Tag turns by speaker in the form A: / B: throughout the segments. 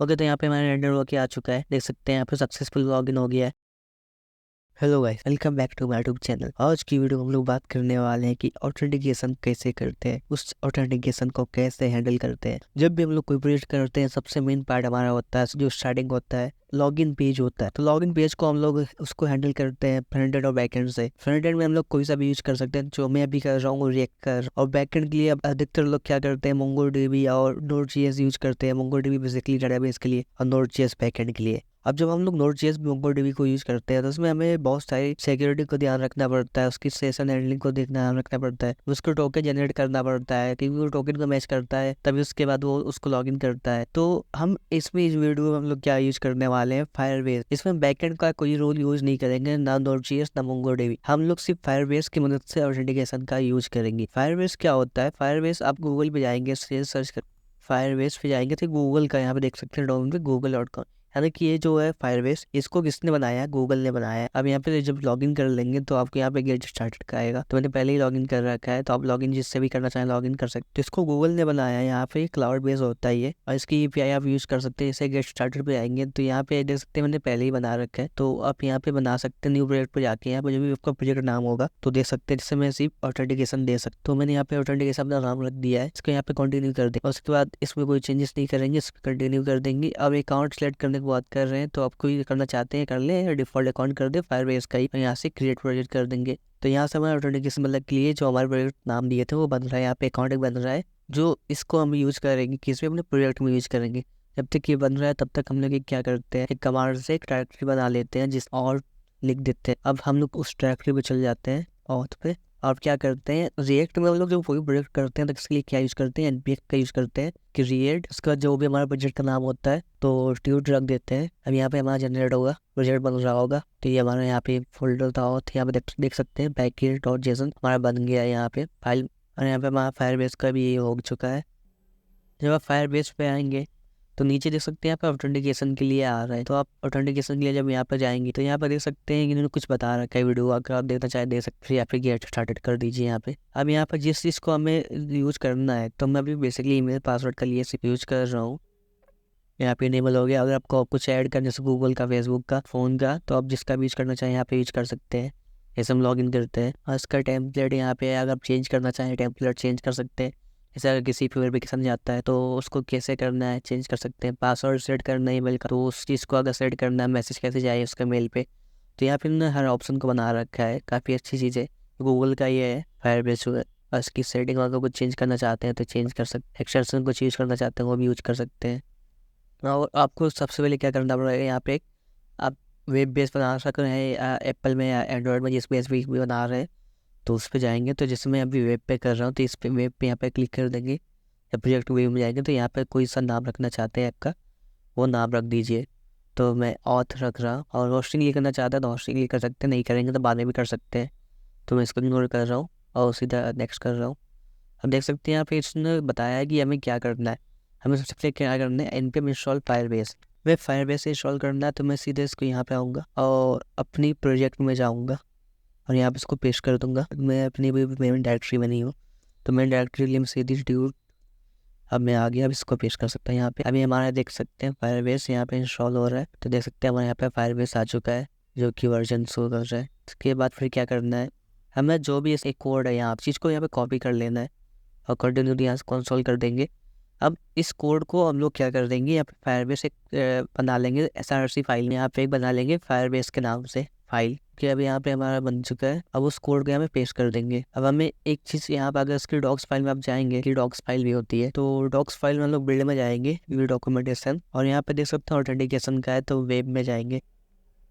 A: Okay, तो यहाँ पे हमारा रेंडर होके आ चुका है, देख सकते हैं यहाँ पे सक्सेसफुल लॉगिन हो गया है। Hello guys, welcome back to my YouTube channel. आज की वीडियो में हम लोग बात करने वाले हैं कि ऑथेंटिकेशन कैसे करते हैं, उस ऑथेंटिकेशन को कैसे हैंडल करते हैं। जब भी हम लोग कोई प्रोजेक्ट करते हैं, सबसे मेन पार्ट हमारा होता है जो स्टार्टिंग होता है, लॉगिन पेज होता है। तो लॉगिन पेज को हम लोग उसको हैंडल करते हैं फ्रंट एंड और बैक एंड से। फ्रंट एंड में हम लोग कोई सा भी यूज कर सकते हैं, जो मैं अभी कर रहा हूँ रिएक्ट कर। और बैक एंड के लिए अब अधिकतर लोग क्या करते हैं, मोंगोडीबी और नोड.जेएस यूज करते हैं। मोंगोडीबी बेसिकली डेटाबेस के लिए और नोड.जेएस बैक एंड के लिए। अब जब हम लोग नोड.जेएस मोंगोडीबी को यूज करते हैं तो उसमें हमें बहुत सारी सिक्योरिटी को ध्यान रखना पड़ता है, उसकी सेशन हैंडलिंग को ध्यान रखना पड़ता है, उसको टोकन जनरेट करना पड़ता है क्योंकि वो टोकन को मैच करता है, तभी उसके बाद वो उसको लॉगिन करता है। तो हम इसमें इस वीडियो में हम लोग क्या यूज करने वाले हैं, फायरबेस। इसमें बैकएंड का कोई रोल यूज नहीं करेंगे, ना नोड.जेएस ना मोंगोडीबी। हम लोग सिर्फ फायरबेस की मदद से ऑथेंटिकेशन का यूज करेंगे। फायरबेस क्या होता है? फायरबेस आप गूगल पे जाएंगे, सर्च कर फायरबेस पे जाएंगे तो गूगल का यहाँ पे देख सकते हैं डाउन पे google.com। यानी कि ये जो है फायरबेस, इसको किसने बनाया है? गूगल ने बनाया है। अब यहाँ पे जब लॉगिन कर लेंगे तो आपको यहाँ पे गेट स्टार्टेड का आएगा। तो मैंने पहले ही लॉगिन कर रखा है, तो आप लॉगिन जिससे भी करना चाहें लॉगिन कर सकते हैं। तो इसको गूगल ने बनाया है। यहाँ पे क्लाउड बेस होता है ये, और इसकी एपीआई आप यूज कर सकते हैं। जैसे गेट स्टार्टेड पे आएंगे तो यहाँ पे देख सकते हैं मैंने पहले ही बना रखा है, तो आप यहाँ पे बना सकते हैं। न्यू प्रोजेक्ट पे जाके यहाँ पे जो भी आपका प्रोजेक्ट नाम होगा तो दे सकते हैं, जिससे मैं सिर्फ ऑथेंटिकेशन दे सकता हूँ। मैंने यहाँ पे ऑथेंटिकेशन अपना नाम रख दिया है, इसको यहाँ पे कंटिन्यू कर देंगे। उसके बाद इसमें कोई चेंजेस नहीं करेंगे, इसको कंटिन्यू कर देंगे। अब अकाउंट सेलेक्ट करने की बात कर रहे हैं, तो आप कोई करना चाहते हैं कर ले, या डिफॉल्ट अकाउंट कर दे फायरबेस का ही, और यहाँ से क्रिएट प्रोजेक्ट कर देंगे। तो यहाँ से हमारा ऑथेंटिकेशन मतलब के लिए जो हमारे प्रोजेक्ट नाम दिए थे वो बन रहा है, यहाँ पे अकाउंट एक बन रहा है, जो इसको हम यूज करेंगे किस में, अपने प्रोजेक्ट में यूज करेंगे। जब तक ये बन रहा है तब तक हम लोग क्या करते हैं, एक कमांड से एक डायरेक्टरी बना लेते हैं जिस और लिख देते हैं। अब हम लोग उस डायरेक्टरी पे चले जाते हैं ऑथ पे, और क्या करते हैं, रिएक्ट में हम लोग जो कोई प्रोजेक्ट करते हैं तो इसके लिए क्या यूज करते हैं, एनपीएक्स का यूज करते हैं कि रिएक्ट, उसके बाद जो भी हमारा प्रोजेक्ट का नाम होता है तो ट्यूट रख देते हैं। अब यहाँ पे हमारा जनरेट होगा, प्रोजेक्ट बन रहा होगा। तो ये हमारा यहाँ पे फोल्डर था, और यहाँ पे देख सकते हैं package.json हमारा बन गया है यहाँ पे फाइल। और यहाँ पे हमारा फायरबेस का भी ये हो चुका है। जब आप फायरबेस पे आएंगे तो नीचे देख सकते हैं यहाँ पे ऑथेंटिकेशन के लिए आ रहा है। तो आप ऑथेंटिकेशन के लिए जब यहाँ पर जाएंगे तो यहाँ पर देख सकते हैं कि इन्होंने कुछ बता रखा है वीडियो, अगर आप देखना चाहे दे सकते हैं, या फिर गेट स्टार्टेड कर दीजिए यहाँ पे। अब यहाँ पर जिस चीज़ को हमें यूज करना है, तो मैं अभी बेसिकली ईमेल पासवर्ड का लिए सिर्फ यूज कर रहा हूँ। यहाँ पे इनेबल हो गया। अगर आपको कुछ ऐड करना, जैसे गूगल का, फेसबुक का, फ़ोन का, तो आप जिसका भी यूज करना चाहें यहाँ पे यूज कर सकते हैं। जैसे हम लॉग इन करते हैं, और इसका टेम्पलेट यहाँ पे अगर आप चेंज करना चाहें टेम्पलेट चेंज कर सकते हैं। जैसे अगर किसी भी वेरिफिकेशन जाता है तो उसको कैसे करना है, चेंज कर सकते हैं। पासवर्ड सेट करना है ईमेल का, तो उस चीज़ को अगर सेट करना है, मैसेज कैसे जाए उसका मेल पे, तो यहाँ पे उन्होंने हर ऑप्शन को बना रखा है। काफ़ी अच्छी चीज़ है, गूगल का ये है फायरबेस। और इसकी सेटिंग अगर कुछ चेंज करना चाहते हैं तो चेंज कर सकते हैं, एक्सटेंशन को चेंज करना चाहते हैं वो भी यूज कर सकते हैं। और आपको सबसे पहले क्या करना पड़ेगा, यहाँ पे आप वेब बेस बना सक रहे हैं एप्पल में या एंड्रॉयड में, जिस बेस भी बना रहे हैं तो उस पर जाएंगे। तो जैसे मैं अभी वेब पे कर रहा हूँ तो इस पे वेब पे यहाँ पे क्लिक कर देंगे। जब प्रोजेक्ट वेब में जाएंगे तो यहाँ पे कोई सा नाम रखना चाहते हैं ऐप का, वो नाम रख दीजिए। तो मैं ऑथ रख रहा हूँ, और होस्टिंग ये करना चाहता है तो होस्टिंग ये कर सकते हैं, नहीं करेंगे तो बाद में भी कर सकते हैं। तो मैं इसको इग्नोर कर रहा हूँ और सीधा नेक्स्ट कर रहा हूँ। अब देख सकते हैं यहाँ पे इसने बताया है कि हमें क्या करना है। हमें सबसे पहले क्या करना है, npm इंस्टॉल फायरबेस। मैं फायरबेस इंस्टॉल करना है तो मैं सीधे इसको यहाँ पे आऊँगा और अपनी प्रोजेक्ट में जाऊँगा, और यहाँ पे इसको पेस्ट कर दूँगा। मैं अपनी भी मेन डायरेक्टरी में नहीं हूँ, तो मेन डायरेक्टरी लिए मैं सीधी ड्यूट, अब मैं आ गया। अब इसको पेस्ट कर सकता हूँ यहाँ पे। अभी हमारा देख सकते हैं फायरबेस यहाँ पे इंस्टॉल हो रहा है, तो देख सकते हैं हमारे यहाँ पे फायरबेस आ चुका है, जो कि वर्जन शो कर रहा है। इसके बाद फिर क्या करना है, हमें जो भी एक कोड है यहाँ चीज़ को यहाँ पे कॉपी कर लेना है, और कंटिन्यू यहाँ से कंसोल कर देंगे। अब इस कोड को हम लोग क्या कर देंगे, यहाँ पे फायरबेस एक बना लेंगे src फाइल में, यहाँ पे एक बना लेंगे फायरबेस के नाम से फाइल कि अब यहाँ पे हमारा बन चुका है। अब उस कोड को यहाँ पे पेस्ट कर देंगे। अब हमें एक चीज़ यहाँ पे, अगर इसकी डॉक्स फाइल में आप जाएंगे, कि डॉक्स फाइल भी होती है, तो डॉक्स फाइल में हम लोग बिल्ड में जाएंगे, व्यू डॉक्यूमेंटेशन, और यहाँ पे देख सकते हैं ऑथेंटिकेशन का है तो वेब में जाएंगे।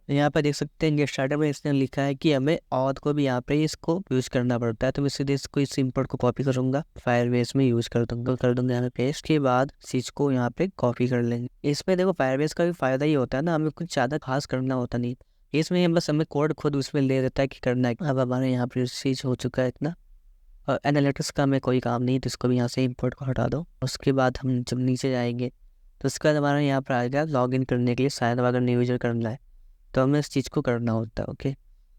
A: यहाँ पर देख सकते हैं स्टार्टर में इसने लिखा है कि हमें ऑथ को भी यहाँ पे इसको यूज करना पड़ता है। तो मैं सीधे इसको इस इंपोर्ट को कॉपी करूंगा, फायरबेस में यूज कर दूंगा यहाँ पे पेस्ट। के बाद चीज को यहाँ पे कॉपी कर लेंगे। इसमें देखो फायरबेस का भी फायदा ही होता है ना, हमें कुछ ज़्यादा खास करना होता नहीं, इसमें हम बस हमें कोड खुद उसमें ले देता है कि करना है। अब हमारे यहाँ पे चीज हो चुका है इतना, और एनालिटिक्स का हमें कोई काम नहीं, तो इसको भी यहाँ से इंपोर्ट को हटा दो। उसके बाद हम जब नीचे जाएंगे तो उसके बाद हमारा यहाँ पर आएगा लॉग इन करने के लिए, शायद अगर न्यू यूजर करना है तो हमें इस चीज़ को करना होता है। ओके,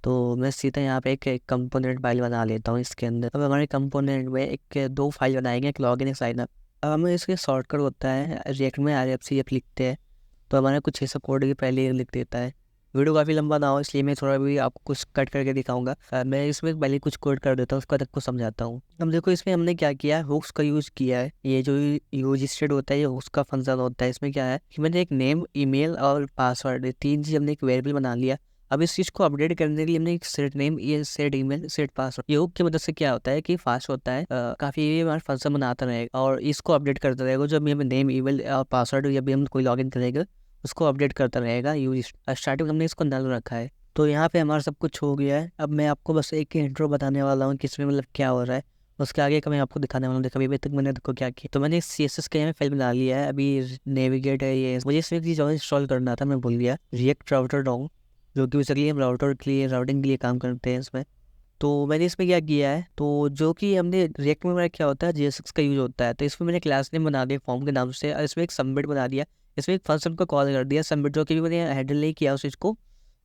A: तो मैं सीधा यहाँ पे एक कंपोनेंट फाइल बना लेता हूँ इसके अंदर। अब हमारे कंपोनेंट में एक दो फाइल बनाएंगे, एक लॉगिन एक साइन अप। अब हमें इसके शॉर्टकट होता है, रिएक्ट में RFC लिखते हैं तो हमारे कुछ ऐसा कोड के पहले ही लिख देता है। वीडियो काफ़ी लंबा ना हो इसलिए मैं थोड़ा भी आपको कुछ कट करके दिखाऊंगा। मैं इसमें पहले कुछ कोड कर देता हूँ, उसका तक को समझाता हूँ। अब देखो इसमें हमने क्या किया है, हुक्स का यूज़ किया है। ये जो यूज स्टेट होता है ये हुक्स का फंक्शन होता है। इसमें क्या है कि मैंने एक नेम, ईमेल और पासवर्ड, 3 चीज़ हमने एक वेरिएबल बना लिया। अब इस चीज़ को अपडेट करने के लिए हमने एक सेट नेम, ये सेट ईमेल, सेट पासवर्ड, ये हुक की मदद से क्या होता है कि फास्ट होता है, काफ़ी हमारा फंक्शन बनाता रहेगा और इसको अपडेट करता रहेगा। जब भी हमें नेम, ईमेल और पासवर्ड जब भी हम कोई लॉगिन करेगा उसको अपडेट करता रहेगा। यूज स्टार्टिंग हमने इसको नल रखा है। तो यहाँ पे हमारा सब कुछ हो गया है। अब मैं आपको बस एक इंट्रो बताने वाला हूँ कि इसमें मतलब क्या हो रहा है, उसके आगे का मैं आपको दिखाने वाला हूँ। देखो अभी तक मैंने देखो क्या किया, तो मैंने CSS का यहाँ फाइल बना लिया है। अभी नेविगेट है, ये मुझे इसमें एक चीज़ और इंस्टॉल करना था, मैं भूल गया, रिएक्ट राउटर डाउन, जो कि बेसिकली हम राउटर के लिए, राउटिंग के लिए काम करते हैं इसमें। तो मैंने इसमें क्या किया है, तो जो कि हमने रिएक्ट में हमारा क्या होता है, JSX का यूज होता है। तो इसमें मैंने क्लास नेम बना दिया फॉर्म के नाम से और इसमें एक सबमिट बना दिया। इसमें एक फंक्शन को कॉल कर दिया सबमिट, जो कि भी मैंने हैंडल नहीं किया उस चीज़ को,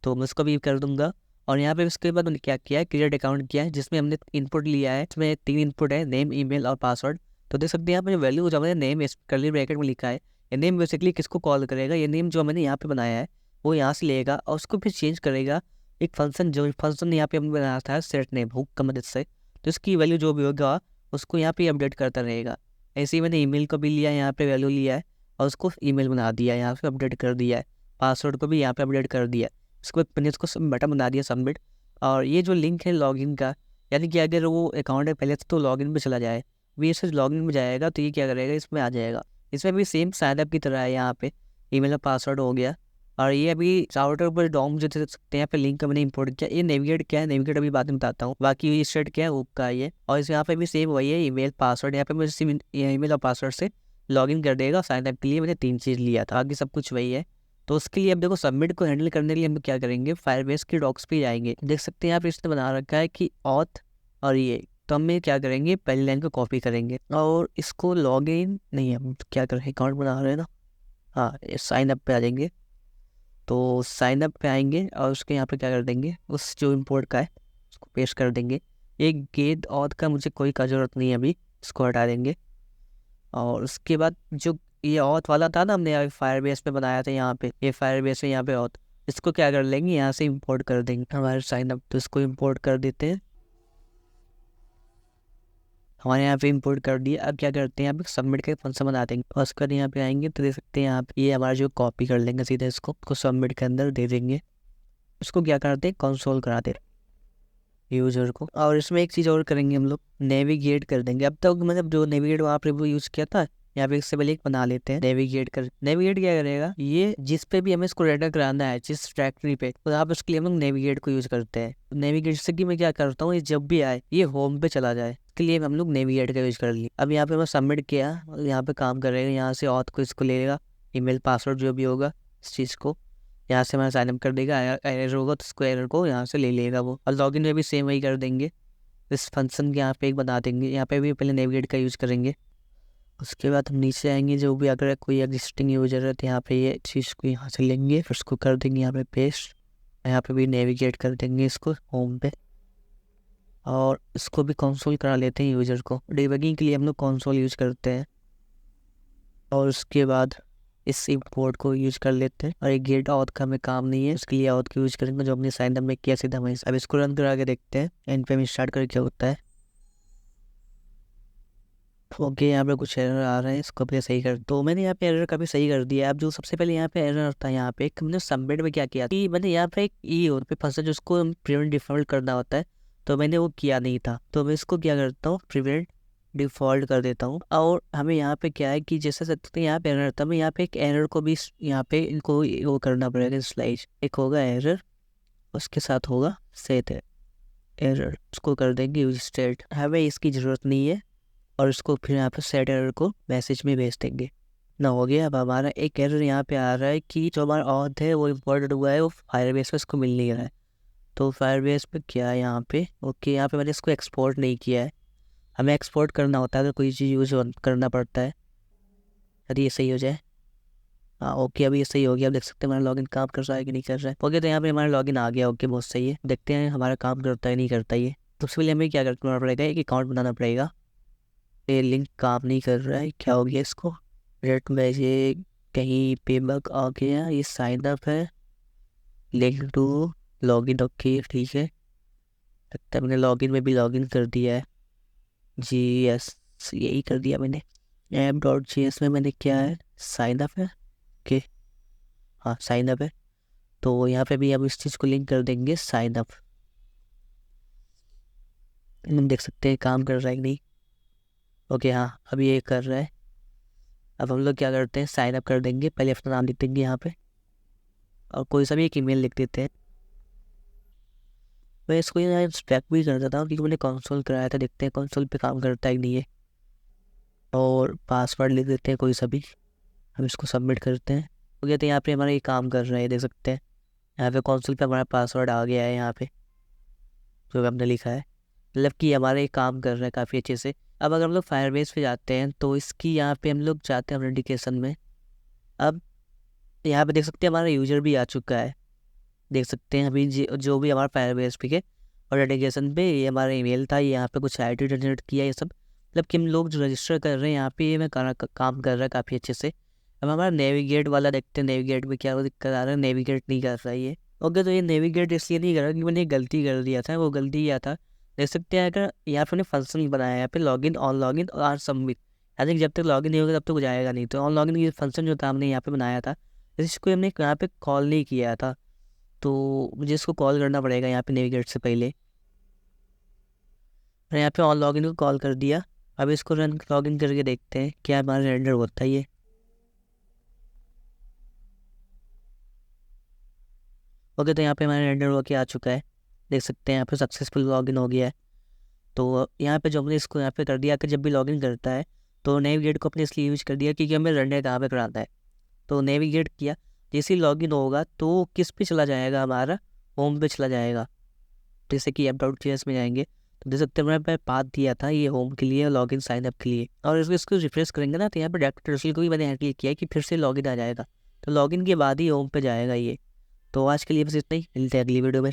A: तो मैं उसको भी कर दूंगा। और यहाँ पे उसके बाद मैंने क्या किया है, क्रिएट अकाउंट किया है जिसमें हमने इनपुट लिया है। इसमें 3 इनपुट है, नेम, ईमेल और पासवर्ड। तो देख सकते हैं यहाँ पे वैल्यू जो मैंने नेम कर्ली ब्रैकेट में लिखा है, ये नेम बेसिकली किसको कॉल करेगा, ये नेम जो मैंने यहाँ पे बनाया है वो यहाँ से लेगा और उसको फिर चेंज करेगा एक फंक्शन, जो फंक्शन यहाँ पे हमने बनाया था सेट नेम हुक का मदद से। तो इसकी वैल्यू जो भी होगा उसको यहाँ पे अपडेट करता रहेगा। ऐसे ही मैंने ईमेल को भी लिया, यहाँ पे वैल्यू लिया है और उसको ईमेल बना दिया, यहाँ पे अपडेट कर दिया है। पासवर्ड को भी यहाँ पे अपडेट कर दिया। इसको मैंने इसको बटन बना दिया सबमिट। और ये जो लिंक है लॉगिन का, यानी कि अगर वो अकाउंट है पहले से तो लॉगिन पे चला जाए, भी इसे लॉगिन में जाएगा तो ये क्या करेगा, इसमें आ जाएगा। इसमें भी सेम साइनअप की तरह है, यहाँ पे ईमेल और पासवर्ड हो गया। और ये अभी राउटर पर डॉम जो दे सकते हैं, यहाँ पे लिंक का मैंने इंपोर्ट किया। ये नेविगेट क्या है, नेविगेट अभी बाद में बताता हूँ। बाकी ये स्टेट क्या है, हुक का ये। और इस यहाँ पे भी सेम वही है, ईमेल पासवर्ड, यहाँ पे मुझे सिम ईमेल और पासवर्ड से लॉगिन कर देगा। साइन अप के लिए मैंने 3 चीज़ लिया था, बाकी सब कुछ वही है। तो उसके लिए अब देखो सबमिट को हैंडल करने के लिए हम क्या करेंगे, फायरबेस के डॉक्स पे जाएंगे। देख सकते हैं यहाँ पे इसने बना रखा है कि ऑथ और ये, तो हम क्या करेंगे, पहली लाइन को कॉपी करेंगे और इसको लॉगिन नहीं, हम क्या करेंगे, अकाउंट बना रहे हैं ना, हाँ, साइन अप पे आ जाएंगे। तो साइन अप पे आएंगे और उसके यहाँ पे क्या कर देंगे, उस जो इम्पोर्ट का है उसको पेस्ट कर देंगे। एक गेट ऑथ का मुझे कोई का ज़रूरत नहीं है अभी, इसको हटा देंगे। और उसके बाद जो ये ऑथ वाला था ना, हमने फायरबेस पे बनाया था, यहाँ पे ये फायरबेस है, यहाँ पे ऑथ, इसको क्या कर लेंगे, यहाँ से इंपोर्ट कर देंगे हमारे साइन अप। तो इसको इंपोर्ट कर देते हैं, हमारे यहाँ पे इंपोर्ट कर दिया। अब क्या करते हैं, यहाँ पे सबमिट का फंक्शन बना देंगे और उसके बाद यहाँ पे आएंगे तो देख सकते हैं यहाँ पे ये हमारा जो कॉपी कर लेंगे सीधे, इसको सबमिट के अंदर दे देंगे। इसको क्या करते हैं, कंसोल कराते यूजर को। और इसमें एक चीज़ और करेंगे, हम लोग नेविगेट कर देंगे। अब तक मतलब जो नेविगेट वहाँ पे वो यूज़ किया था, यहाँ पे इससे पहले एक बना लेते हैं नेविगेट कर। नेविगेट क्या करेगा, ये जिस पे भी हमें इसको रेडर कराना है, जिस ट्रैक्टरी पे, तो यहाँ पे उसके लिए हम लोग नेविगेट को यूज़ करते हैं। नेविगेट से कि मैं क्या करता हूँ, ये जब भी आए ये होम पे चला जाए, इसके लिए हम लोग नेविगेट का यूज़ कर लिए। अब यहाँ पे मैं सबमिट किया, यहाँ पे काम करेगा, यहाँ से ऑथ को इसको ले लेगा, ईमेल पासवर्ड जो भी होगा इस चीज़ को यहाँ से हमारा साइनअप कर देगा। एरर होगा तो उसको एरर को यहाँ से ले लेगा वो। और लॉगिन में भी सेम वही कर देंगे, इस फंक्शन के यहाँ पे एक बना देंगे। यहाँ पे भी पहले नेविगेट का यूज़ करेंगे, उसके बाद हम नीचे आएंगे, जो भी अगर कोई एग्जिस्टिंग यूजर है तो यहाँ पे ये चीज़ को यहाँ से लेंगे, फिर उसको कर देंगे यहाँ पे पेस्ट। यहाँ पे भी नेविगेट कर देंगे इसको होम पे और इसको भी कंसोल करा लेते हैं यूजर को। डिबगिंग के लिए हम लोग कंसोल यूज करते हैं। और उसके बाद इस इंपोर्ट को यूज कर लेते हैं। और एक गेट ऑथ का हमें काम नहीं है, उसके लिए ऑथ को यूज करेंगे जो हमने साइन अप में किया सीधा वहीं। अब इसको रन करा के देखते हैं, एंड पे हम स्टार्ट करके क्या होता है। ओके, यहाँ पे कुछ एरर आ रहे हैं, इसको भी सही कर। तो मैंने यहाँ पे एरर का भी सही कर दिया। अब जो सबसे पहले यहाँ पे एरर था, यहाँ पे हमने सबमिट में क्या किया कि मैंने यहाँ पे एक ई और पे फंसा जो उसको प्रिवेंट डिफॉल्ट करना होता है, तो मैंने वो किया नहीं था। तो मैं इसको क्या करता हूँ, प्रिवेंट डिफ़ॉल्ट कर देता हूँ। और हमें यहाँ पे क्या है कि जैसे सकते यहाँ पे एरर था, मैं यहाँ पे एक एरर को भी यहाँ पे इनको वो करना पड़ेगा स्लाइड। एक होगा एरर, उसके साथ होगा सेट एरर, उसको कर देंगे यूज स्टेट। हमें इसकी ज़रूरत नहीं है और इसको फिर यहाँ पे सेट एरर को मैसेज में भेज देंगे ना। हो गया। अब हमारा एक एरर यहाँ पे आ रहा है कि जो हमारा ऑथ है वो इम्पोर्टेड हुआ है, वो फायरबेस पे इसको मिल नहीं रहा है। तो फायरबेस पे क्या है यहाँ पे, ओके, यहाँ पे मैंने इसको एक्सपोर्ट नहीं किया है, हमें एक्सपोर्ट करना होता है अगर कोई चीज़ यूज करना पड़ता है। यदि ये सही हो जाए, हाँ ओके, अभी ये सही हो गया। अब देख सकते हैं हमारा लॉगिन काम कर रहा है कि नहीं कर रहा है। ओके, तो यहाँ पे हमारा लॉगिन आ गया। ओके, बहुत सही है। देखते हैं हमारा काम करता है नहीं करता ये। तो उसके लिए हमें क्या करना पड़ेगा, एक अकाउंट बनाना पड़ेगा। ये लिंक काम नहीं कर रहा है, क्या हो गया इसको। रेट में ये कहीं पे बग आ गया। ये साइन अप है, लिंक टू लॉगिन। ओके ठीक है, लगता है मैंने लॉगिन में भी लॉगिन कर दिया है। जी यस, यही कर दिया मैंने। app.js में मैंने क्या है, साइन अप है। ओके हाँ साइन अप है, तो यहाँ पे भी हम इस चीज़ को लिंक कर देंगे साइन अप। हम देख सकते हैं काम कर रहा है कि नहीं। ओके हाँ अभी ये कर रहा है। अब हम लोग क्या करते हैं, साइन अप कर देंगे। पहले अपना नाम लिख देंगे यहाँ पे और कोई सा भी एक ईमेल लिख देते हैं। मैं इसको यहाँ इंस्पेक्ट भी कर देता हूँ क्योंकि मैंने कंसोल कराया था। देखते हैं कंसोल पे काम करता है कि नहीं है। और पासवर्ड लिख देते हैं कोई सा भी। हम इसको सबमिट करते हैं। हो गया, तो यहाँ पे हमारा ये काम कर रहा है, देख सकते हैं। यहाँ पे कंसोल पे हमारा पासवर्ड आ गया है यहाँ पे जो हमने लिखा है, मतलब कि हमारा ये काम कर रहा है काफ़ी अच्छे से। अब अगर हम लोग फायरबेस पे जाते हैं तो इसकी यहाँ पे हम लोग जाते हैं ऑथेंटिकेशन में। अब यहाँ पे देख सकते हैं हमारा यूजर भी आ चुका है। देख सकते हैं अभी जो भी हमारा फायरबेस पे है ऑथेंटिकेशन पे ये हमारा ईमेल था। ये यहाँ पे कुछ आईडी जनरेट किया, ये सब मतलब कि हम लोग जो रजिस्टर कर रहे हैं यहाँ पे ये मैं काम कर रहा है काफ़ी अच्छे से। अब हमारा नेविगेट वाला देखते हैं, नेविगेट में क्या दिक्कत आ रहा है। नेविगेट नहीं कर रहा है ये। ओके, तो ये नेविगेट इसलिए नहीं कर रहा क्योंकि मैंने गलती कर दिया था। वो गलती किया था, देख सकते हैं। अगर यहाँ पे मैंने फंक्शन बनाया है यहाँ पे लॉगिन, ऑन लॉगिन और सबमिट। आई थिंक जब तक लॉगिन नहीं होगा तब तक हो जाएगा नहीं। तो ऑन लॉगिन ये फंक्शन जो था हमने यहाँ पे बनाया था, इसको हमने यहाँ पे कॉल नहीं किया था, तो मुझे इसको कॉल करना पड़ेगा यहाँ पे नेविगेट से पहले। मैंने यहाँ पे ऑन लॉगिन को कॉल कर दिया। अब इसको रन लॉगिन करके देखते हैं क्या हमारा रेंडर होता है ये। ओके, तो यहाँ पे हमारा रेंडर होके आ चुका है। देख सकते हैं यहाँ पे सक्सेसफुल लॉगिन हो गया है। तो यहाँ पे जो हमने इसको यहाँ पे कर दिया कि जब भी लॉगिन करता है तो नेविगेट को अपने इसलिए यूज कर दिया क्योंकि हमें रेंडर कहाँ पे कराता है। तो नेविगेट किया, जैसे ही लॉगिन होगा तो किस पे चला जाएगा, हमारा होम पे चला जाएगा। जैसे कि app.js में जाएंगे तो देख सकते हैं मैंने पाथ दिया था ये होम के लिए, लॉगिन साइन अप के लिए। और इसको रिफ्रेश करेंगे ना तो यहाँ पे डायरेक्ट टर्सल को भी मैंने क्लिक किया कि फिर से लॉगिन आ जाएगा। तो लॉगिन के बाद ही होम पे जाएगा ये। तो आज के लिए बस इतना ही, मिलते हैं अगली वीडियो में।